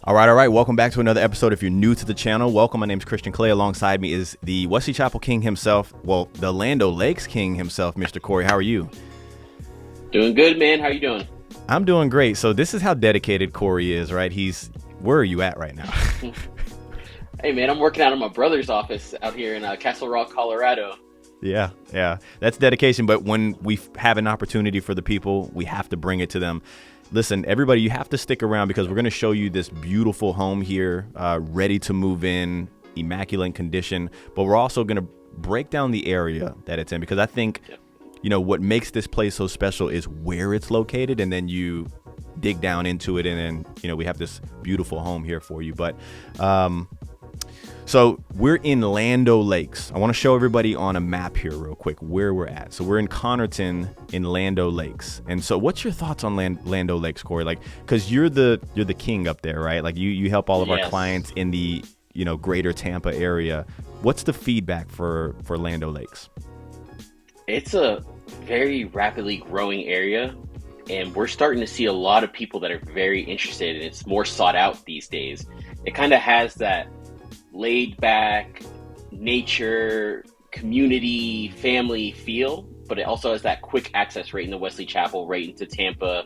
All right. Welcome back to another episode. If you're new to the channel, welcome. My name's Christian Clay. Alongside me is the Wesley Chapel King himself. Well, the Land O'Lakes King himself, Mr. Corey. How are you? Doing good, man. How you doing? I'm doing great. So this is how dedicated Corey is, right? Where are you at right now? Hey, man, I'm working out of my brother's office out here in Castle Rock, Colorado. Yeah. That's dedication. But when we have an opportunity for the people, we have to bring it to them. Listen, everybody, you have to stick around because we're going to show you this beautiful home here, ready to move in, immaculate condition. But we're also going to break down the area that it's in because I think, what makes this place so special is where it's located. And then you dig down into it. And then, we have this beautiful home here for you. But so we're in Land O'Lakes. I want to show everybody on a map here real quick where we're at. So we're in Connerton in Land O'Lakes. And so what's your thoughts on Land O'Lakes, Corey? Like, because you're the king up there, right? Like you help all of our clients in the greater Tampa area. What's the feedback for Land O'Lakes? It's a very rapidly growing area, and we're starting to see a lot of people that are very interested, and it's more sought out these days. It kind of has that laid back nature, community, family feel, but it also has that quick access right in the Wesley Chapel, right into Tampa,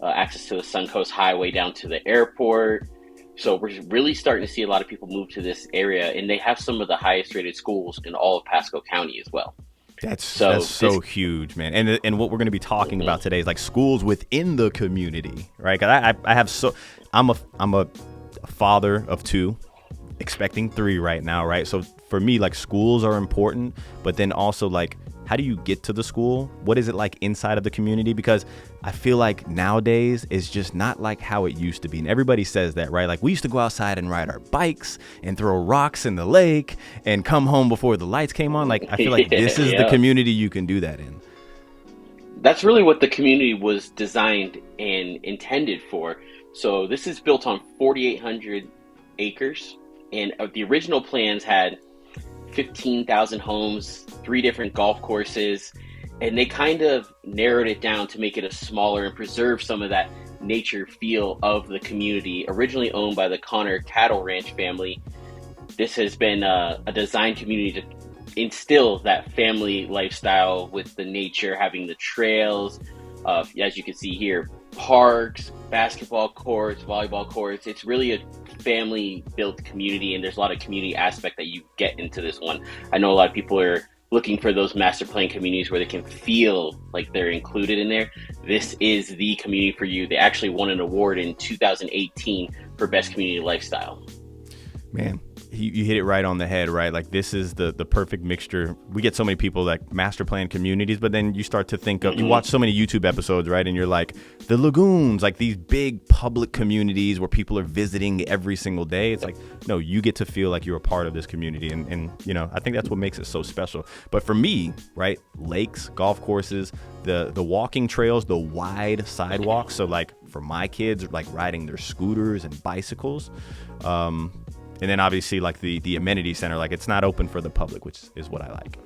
access to the Suncoast Highway down to the airport. So we're really starting to see a lot of people move to this area, and they have some of the highest rated schools in all of Pasco County as well. That's so huge, man. And what we're going to be talking about today is like schools within the community, right? 'Cause I'm a father of two, expecting three right now, right? So for me, like schools are important, but then also like, how do you get to the school? What is it like inside of the community? Because I feel like nowadays it's just not like how it used to be. And everybody says that, right? Like we used to go outside and ride our bikes and throw rocks in the lake and come home before the lights came on. Like I feel like this is the community you can do that in. That's really what the community was designed and intended for. So this is built on 4,800 acres. And the original plans had 15,000 homes, 3 different golf courses, and they kind of narrowed it down to make it a smaller and preserve some of that nature feel of the community. Originally owned by the Conner Cattle Ranch family, this has been a design community to instill that family lifestyle with the nature, having the trails, as you can see here, parks, basketball courts, volleyball courts. It's really a family built community, and there's a lot of community aspect that you get into this one. I know a lot of people are looking for those master plan communities where they can feel like they're included in there. This is the community for you. They actually won an award in 2018 for best community lifestyle. Man, you hit it right on the head, right? Like this is the perfect mixture. We get so many people like master plan communities, but then you start to think of, you watch so many YouTube episodes, right? And you're like the lagoons, like these big public communities where people are visiting every single day. It's like, no, you get to feel like you're a part of this community. And I think that's what makes it so special. But for me, right, lakes, golf courses, the walking trails, the wide sidewalks. So like for my kids, like riding their scooters and bicycles, and then obviously like the amenity center, like it's not open for the public, which is what I like.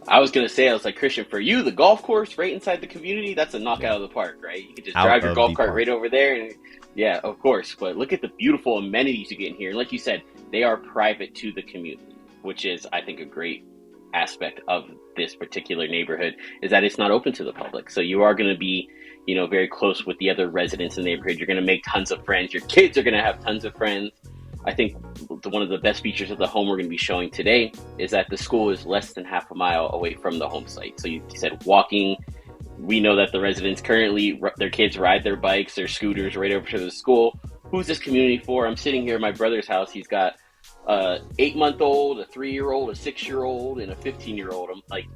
I was like, Christian, for you, the golf course right inside the community, that's a knockout of the park, right? You can just drive your golf cart right over there. And yeah, of course. But look at the beautiful amenities you get in here. And like you said, they are private to the community, which is, I think, a great aspect of this particular neighborhood is that it's not open to the public. So you are going to be, very close with the other residents in the neighborhood. You're going to make tons of friends. Your kids are going to have tons of friends. I think one of the best features of the home we're going to be showing today is that the school is less than half a mile away from the home site. So you said walking. We know that the residents currently, their kids ride their bikes, their scooters right over to the school. Who's this community for? I'm sitting here at my brother's house. He's got a 8-month-old, a 3-year-old, a 6-year-old, and a 15-year-old. I'm like,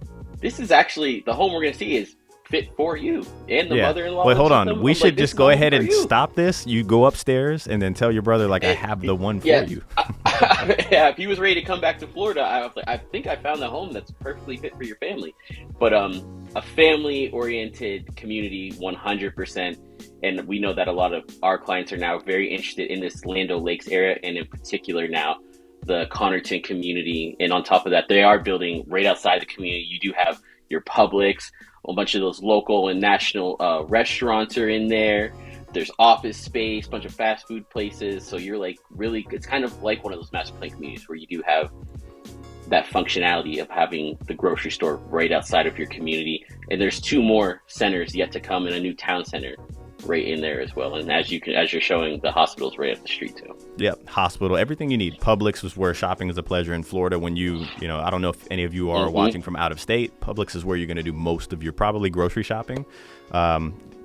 this is actually, the home we're going to see is fit for you and the mother-in-law. Wait, hold on. We should just go ahead and stop this. You go upstairs and then tell your brother, like, I have the one for you. Yeah, if he was ready to come back to Florida, I think I found the home that's perfectly fit for your family. But a family-oriented community, 100%. And we know that a lot of our clients are now very interested in this Land O'Lakes area, and in particular now the Connerton community. And on top of that, they are building right outside the community. You do have your Publix, a bunch of those local and national restaurants are in there. There's office space, bunch of fast food places. So you're like really, it's kind of like one of those master plan communities where you do have that functionality of having the grocery store right outside of your community. And there's 2 more centers yet to come, and a new town center right in there as well. And as you're showing, the hospital's right up the street too. Yep, hospital, everything you need. Publix is where shopping is a pleasure in Florida. When I don't know if any of you are watching from out of state, Publix is where you're going to do most of your probably grocery shopping.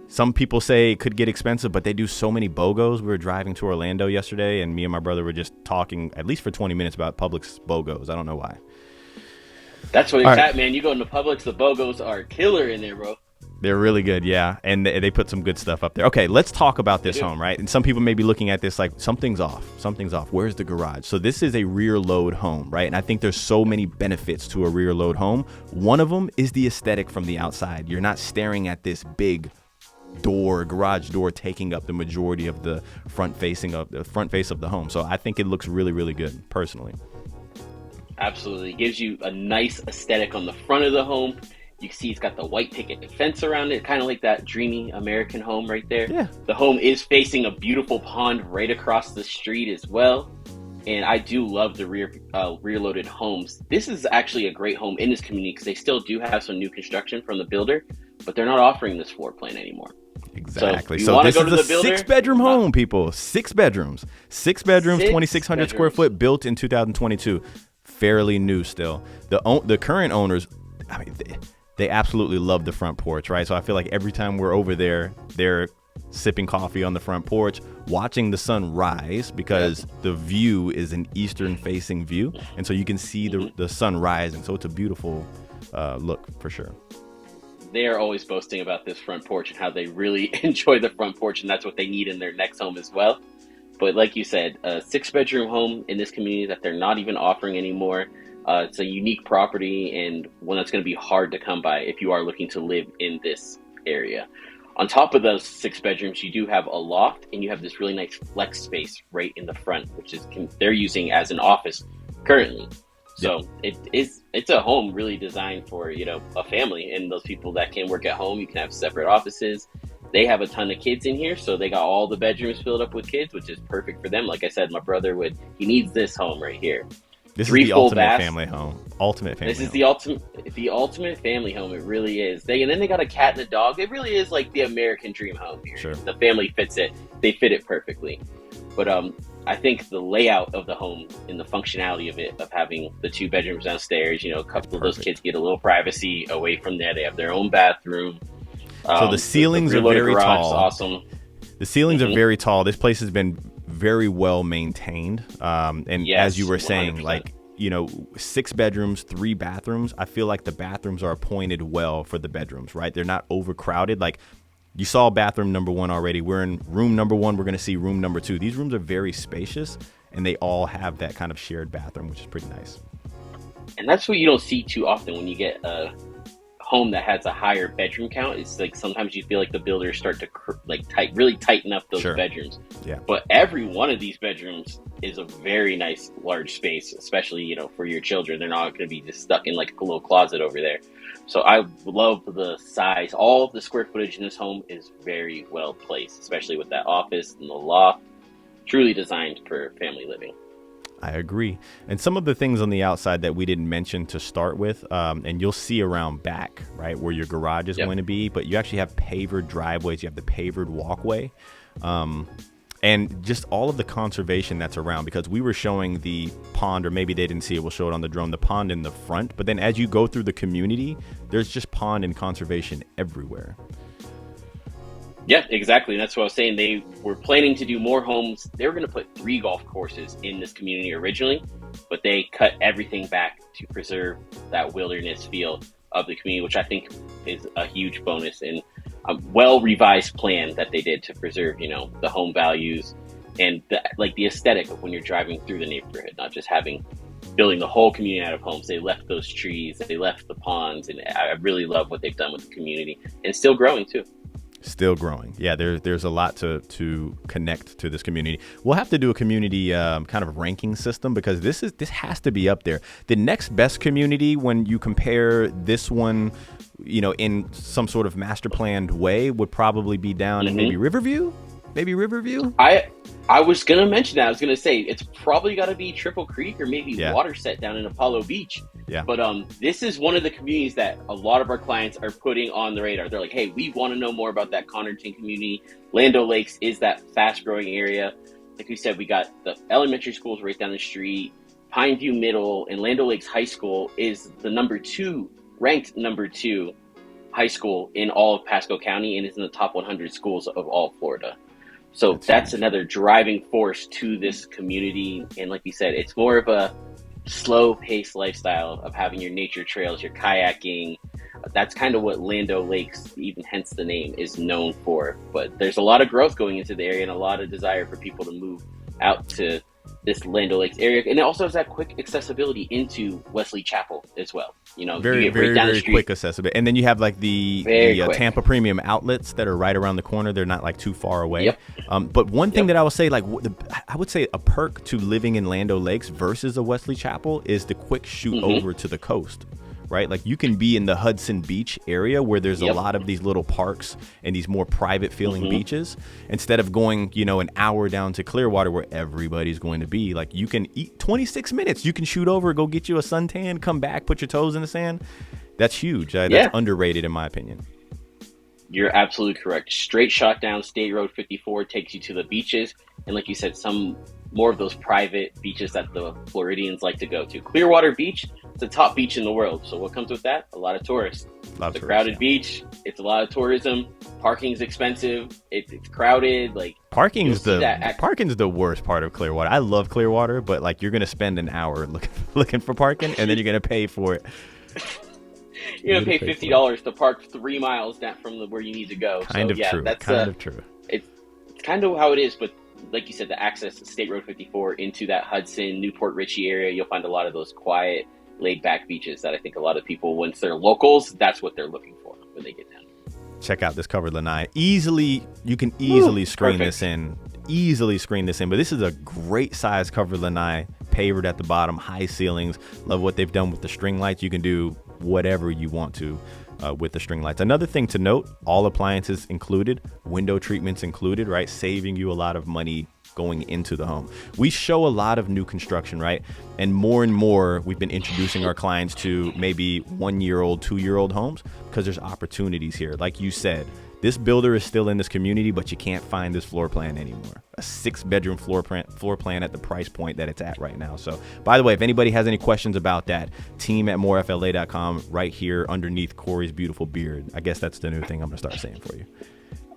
Some people say it could get expensive, but they do so many BOGOs. We were driving to Orlando yesterday, and me and my brother were just talking at least for 20 minutes about Publix BOGOs. I don't know why. That's what it's at, man. You go into Publix, the BOGOs are killer in there, bro. They're really good, yeah. And they put some good stuff up there. Okay, let's talk about this home, right? And some people may be looking at this like, something's off. Where's the garage? So this is a rear load home, right? And I think there's so many benefits to a rear load home. One of them is the aesthetic from the outside. You're not staring at this big garage door taking up the majority of the front face of the home. So I think it looks really, really good, personally. Absolutely. It gives you a nice aesthetic on the front of the home. You can see it's got the white picket fence around it, kind of like that dreamy American home right there. Yeah. The home is facing a beautiful pond right across the street as well. And I do love the rear loaded homes. This is actually a great home in this community because they still do have some new construction from the builder, but they're not offering this floor plan anymore. Exactly. So this is a 6-bedroom home, people. 6 bedrooms. 2,600 square foot, built in 2022. Fairly new still. The current owners, I mean, they absolutely love the front porch, right? So I feel like every time we're over there, they're sipping coffee on the front porch, watching the sun rise, because the view is an eastern facing view. And so you can see the sun rising. So it's a beautiful look for sure. They are always boasting about this front porch and how they really enjoy the front porch, and that's what they need in their next home as well. But like you said, a 6-bedroom home in this community that they're not even offering anymore. It's a unique property and one that's going to be hard to come by if you are looking to live in this area. On top of those 6 bedrooms, you do have a loft, and you have this really nice flex space right in the front, which is they're using as an office currently. So it's a home really designed for, a family and those people that can work at home. You can have separate offices. They have a ton of kids in here, so they got all the bedrooms filled up with kids, which is perfect for them. Like I said, my brother he needs this home right here. This is the ultimate family home. This is the ultimate family home. It really is. And then they got a cat and a dog. It really is like the American dream home here. Sure. The family fits it. They fit it perfectly. But I think the layout of the home and the functionality of it, of having the 2 bedrooms downstairs, a couple of those kids get a little privacy away from there. They have their own bathroom. So the ceilings are very tall. Awesome. The ceilings are very tall. This place has been very well maintained. And as you were saying, 100%. 6 bedrooms, 3 bathrooms. I feel like the bathrooms are appointed well for the bedrooms, right? They're not overcrowded. Like, you saw bathroom number 1 already. We're in room number 1. We're going to see room number 2. These rooms are very spacious, and they all have that kind of shared bathroom, which is pretty nice. And that's what you don't see too often when you get a home that has a higher bedroom count. It's like sometimes you feel like the builders start to really tighten up those bedrooms. Yeah. But every one of these bedrooms is a very nice large space, especially for your children. They're not going to be just stuck in like a little closet over there. So I love the size. All of the square footage in this home is very well placed, especially with that office and the loft. Truly designed for family living. I agree. And some of the things on the outside that we didn't mention to start with, and you'll see around back, right, where your garage is going to be, but you actually have pavered driveways. You have the pavered walkway. And just all of the conservation that's around, because we were showing the pond, or maybe they didn't see it, we'll show it on the drone, the pond in the front. But then as you go through the community, there's just pond and conservation everywhere. Yeah, exactly. And that's what I was saying. They were planning to do more homes. They were going to put 3 golf courses in this community originally, but they cut everything back to preserve that wilderness feel of the community, which I think is a huge bonus and a well-revised plan that they did to preserve, the home values and the aesthetic of when you're driving through the neighborhood, not just building the whole community out of homes. They left those trees, they left the ponds, and I really love what they've done with the community, and still growing too. Still growing. Yeah, there's a lot to connect to this community. We'll have to do a community kind of ranking system, because this has to be up there. The next best community, when you compare this one, in some sort of master planned way, would probably be down in maybe Riverview. Maybe Riverview? I was gonna mention that. I was gonna say it's probably got to be Triple Creek or maybe Yeah. Waterset down in Apollo Beach. Yeah. But this is one of the communities that a lot of our clients are putting on the radar. They're like, hey, we want to know more about that Connerton community. Land O'Lakes is that fast-growing area. Like we said, we got the elementary schools right down the street. Pineview Middle and Land O'Lakes High School is the ranked number two high school in all of Pasco County, and is in the top 100 schools of all Florida. So that's another driving force to this community. And like you said, it's more of a slow-paced lifestyle of having your nature trails, your kayaking. That's kind of what Land O'Lakes, even hence the name, is known for. But there's a lot of growth going into the area and a lot of desire for people to move out to this Land O'Lakes area. And it also has that quick accessibility into Wesley Chapel as well. You know, very, you get very, right down the very street. quick accessibility. And then you have like the Tampa Premium outlets that are right around the corner. They're not like too far away. Yep. But one thing that I will say, like I would say a perk to living in Land O'Lakes versus a Wesley Chapel is the quick shoot over to the coast. Right? Like you can be in the Hudson Beach area where there's a lot of these little parks and these more private feeling beaches, instead of going, you know, an hour down to Clearwater where everybody's going to be. Like you can eat 26 minutes. You can shoot over, go get you a suntan, come back, put your toes in the sand. That's huge. That's underrated in my opinion. You're absolutely correct. Straight shot down State Road 54 takes you to the beaches. And like you said, some more of those private beaches that the Floridians like to go to. Clearwater Beach, it's the top beach in the world. So what comes with that? A lot of tourists. It's a crowded beach. It's a lot of tourism. Parking's expensive. It's crowded. Like parking's the worst part of Clearwater. I love Clearwater, but like you're gonna spend an hour looking for parking, and then you're gonna pay for it. You're gonna pay $50 to park 3 miles down from where you need to go. Kind of true. It's kind of how it is, but like you said, the access to State Road 54 into that Hudson, Newport Richey area, you'll find a lot of those quiet, laid-back beaches that I think a lot of people, once they're locals, that's what they're looking for when they get down. Check out this covered lanai. You can easily screen this in. But this is a great size covered lanai, pavered at the bottom, high ceilings. Love what they've done with the string lights. You can do whatever you want to with the string lights. Another thing to note, all appliances included, window treatments included, right? Saving you a lot of money going into the home. We show a lot of new construction, right? And more we've been introducing our clients to maybe 1-year-old, 2-year-old homes because there's opportunities here. Like you said, this builder is still in this community, but you can't find this floor plan anymore. A 6-bedroom floor plan at the price point that it's at right now. So, by the way, if anybody has any questions about that, team@morefla.com, right here underneath Corey's beautiful beard. I guess that's the new thing I'm going to start saying for you.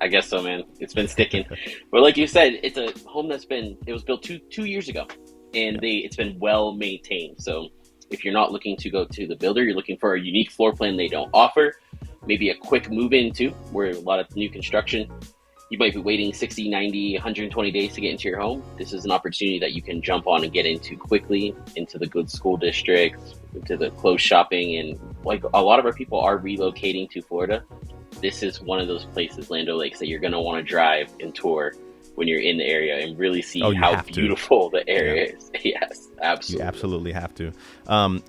I guess so, man. It's been sticking. But like you said, it's a home it was built two years ago, and it's been well maintained. So if you're not looking to go to the builder, you're looking for a unique floor plan they don't offer, maybe a quick move in too, where a lot of new construction, you might be waiting 60, 90, 120 days to get into your home. This is an opportunity that you can jump on and get into quickly, into the good school districts, into the close shopping. And like a lot of our people are relocating to Florida. This is one of those places, Land O'Lakes, that you're going to want to drive and tour when you're in the area and really see how beautiful the area is. Yes, absolutely. You absolutely have to.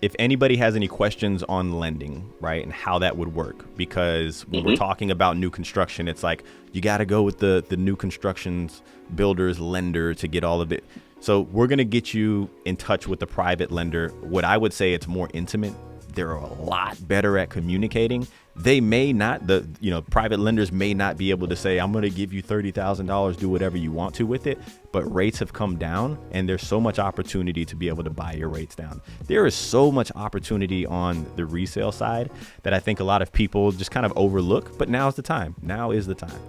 If anybody has any questions on lending, right, and how that would work, because when we're talking about new construction, it's like you got to go with the new construction's builder's lender to get all of it. So we're going to get you in touch with the private lender. What I would say, it's more intimate. They're a lot better at communicating. They may not, private lenders may not be able to say, I'm going to give you $30,000, do whatever you want to with it. But rates have come down, and there's so much opportunity to be able to buy your rates down. There is so much opportunity on the resale side that I think a lot of people just kind of overlook. But now's the time. Now is the time.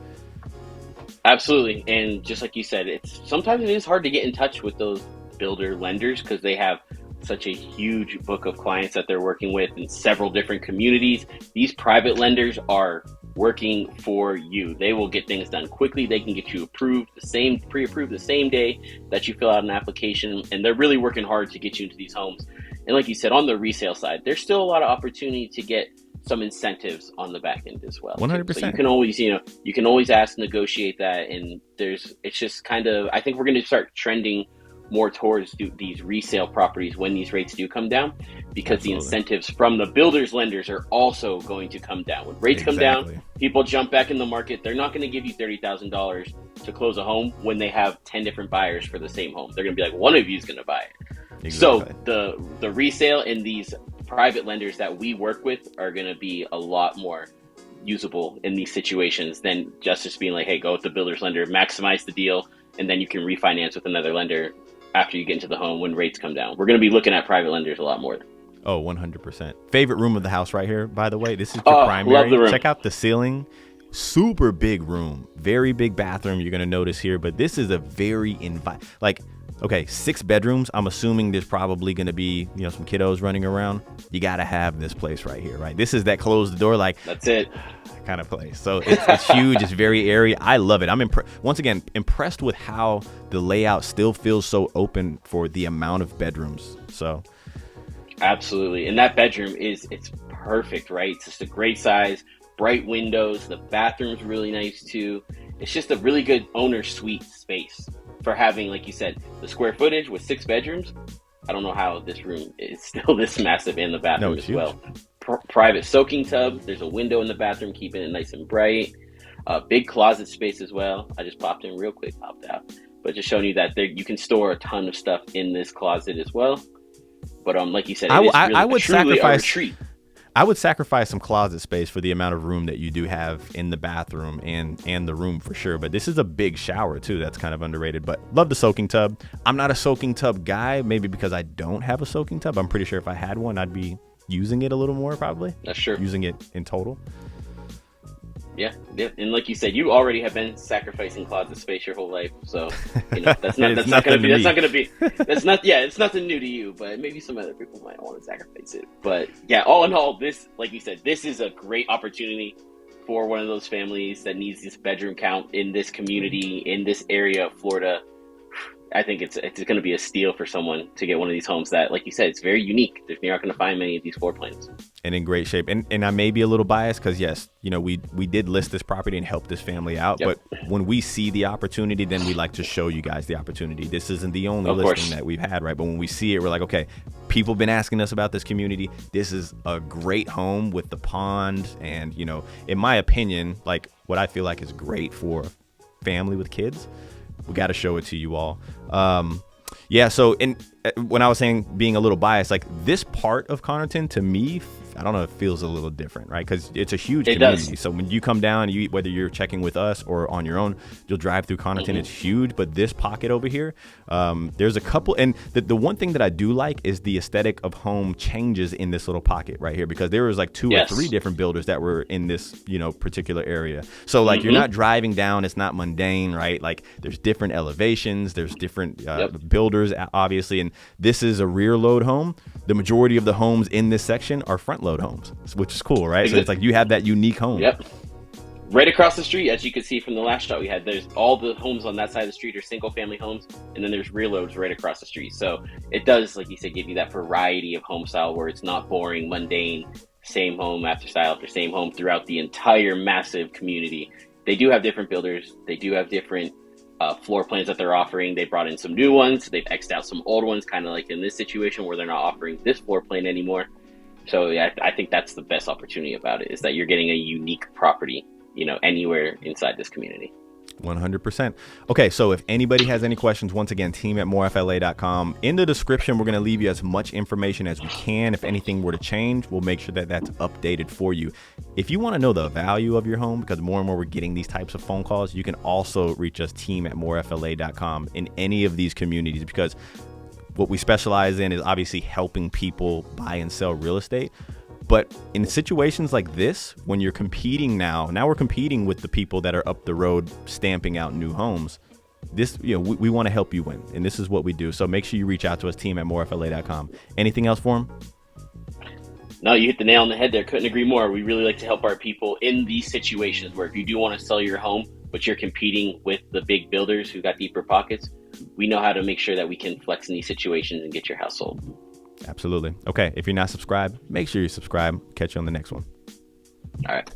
Absolutely. And just like you said, sometimes it is hard to get in touch with those builder lenders because they have such a huge book of clients that they're working with in several different communities. These private lenders are working for you. They will get things done quickly. They can get you pre-approved the same day that you fill out an application. And they're really working hard to get you into these homes. And like you said, on the resale side, there's still a lot of opportunity to get some incentives on the back end as well. 100%. So you can always ask, negotiate that. And it's just kind of, I think we're going to start trending more towards these resale properties when these rates do come down, because Absolutely. the incentives from the builders lenders are also going to come down. When rates come down, people jump back in the market. They're not going to give you $30,000 to close a home when they have 10 different buyers for the same home. They're going to be like, one of you is going to buy it. Exactly. So the resale and these private lenders that we work with are going to be a lot more usable in these situations than just being like, hey, go with the builder's lender, maximize the deal, and then you can refinance with another lender after you get into the home when rates come down. We're going to be looking at private lenders a lot more. Oh, 100%. Favorite room of the house right here, by the way. This is your primary. Love the room. Check out the ceiling. Super big room. Very big bathroom you're going to notice here, but this is a very okay, 6 bedrooms. I'm assuming there's probably going to be, some kiddos running around. You got to have this place right here, right? This is that close the door, that's it kind of place. So it's huge. It's very airy. I love it. I'm once again impressed with how the layout still feels so open for the amount of bedrooms. So absolutely. And that bedroom it's perfect, right? It's just a great size, bright windows. The bathroom's really nice too. It's just a really good owner suite space for having, like you said, the square footage with 6 bedrooms. I don't know how this room is still this massive, and the bathroom as well. Private soaking tub. There's a window in the bathroom, keeping it nice and bright. Big closet space as well. I just popped in real quick, popped out. But just showing you that you can store a ton of stuff in this closet as well. But like you said, I would sacrifice a retreat. I would sacrifice some closet space for the amount of room that you do have in the bathroom and the room for sure. But this is a big shower too. That's kind of underrated, but love the soaking tub. I'm not a soaking tub guy, maybe because I don't have a soaking tub. I'm pretty sure if I had one, I'd be using it a little more probably. That's true. Using it in total. Yeah. And like you said, you already have been sacrificing closet space your whole life, so it's nothing new to you, but maybe some other people might want to sacrifice it. But yeah, all in all, this, like you said, this is a great opportunity for one of those families that needs this bedroom count in this community, in this area of Florida. I think it's going to be a steal for someone to get one of these homes that, like you said, it's very unique. You're not going to find many of these floor plans. And in great shape. And I may be a little biased because, yes, we did list this property and help this family out. Yep. But when we see the opportunity, then we like to show you guys the opportunity. This isn't the only listing that we've had, right? But when we see it, we're like, okay, people have been asking us about this community. This is a great home with the pond. And, in my opinion, like what I feel like is great for family with kids. We got to show it to you all. So when I was saying being a little biased, like this part of Connerton to me, I don't know, it feels a little different, right? Because it's a huge community. So when you come down, whether you're checking with us or on your own, you'll drive through Connerton. Mm-hmm. It's huge. But this pocket over here, there's a couple. And the one thing that I do like is the aesthetic of home changes in this little pocket right here, because there was like 2 or 3 different builders that were in this, particular area. So like you're not driving down. It's not mundane, right? Like there's different elevations. There's different builders, obviously. And this is a rear load home. The majority of the homes in this section are front load homes, which is cool, right? So it's like you have that unique home. Yep. Right across the street, as you can see from the last shot we had, there's all the homes on that side of the street are single family homes, and then there's rear loads right across the street. So it does, like you said, give you that variety of home style where it's not boring, mundane, same home after style after same home throughout the entire massive community. They do have different builders. They do have different floor plans that they're offering. They brought in some new ones. They've X'd out some old ones, kind of like in this situation where they're not offering this floor plan anymore. So yeah, I think that's the best opportunity about it, is that you're getting a unique property, anywhere inside this community. 100%. Okay, so if anybody has any questions, once again, team@morefla.com. In the description, we're going to leave you as much information as we can. If anything were to change, we'll make sure that that's updated for you. If you want to know the value of your home, because more and more we're getting these types of phone calls, you can also reach us, team@morefla.com, in any of these communities, because what we specialize in is obviously helping people buy and sell real estate. But in situations like this, when you're competing now we're competing with the people that are up the road stamping out new homes. This, we want to help you win, and this is what we do. So make sure you reach out to us, team@morefla.com. Anything else for him? No, you hit the nail on the head there. Couldn't agree more. We really like to help our people in these situations where if you do want to sell your home, but you're competing with the big builders who got deeper pockets, we know how to make sure that we can flex in these situations and get your house sold. Absolutely. Okay, if you're not subscribed, make sure you subscribe. Catch you on the next one. All right.